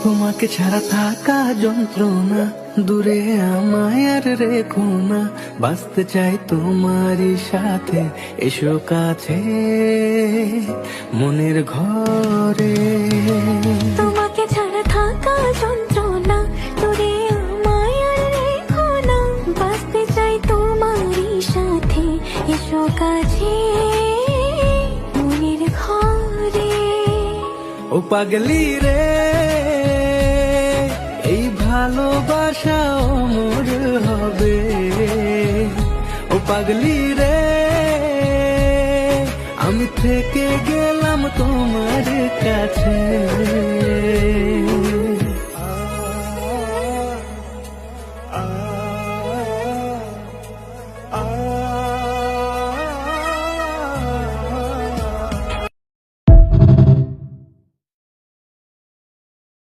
তোমাকে ছাড়া থাকা যন্ত্রণা, দূরে আমায় আর রেখো না, বাঁচতে চাই তোমারই সাথে, এসো কাছে মনের ঘরে। তোমাকে ছাড়া থাকা যন্ত্রণা, দূরে আমায় আর রেখো না, বাঁচতে চাই তোমারই সাথে, এসো কাছে মনের ঘরে। ও পাগলি রে, এই ভালোবাসা অমর হবে। ও পাগলি রে, আমি থেকে গেলাম তোমার কাছে।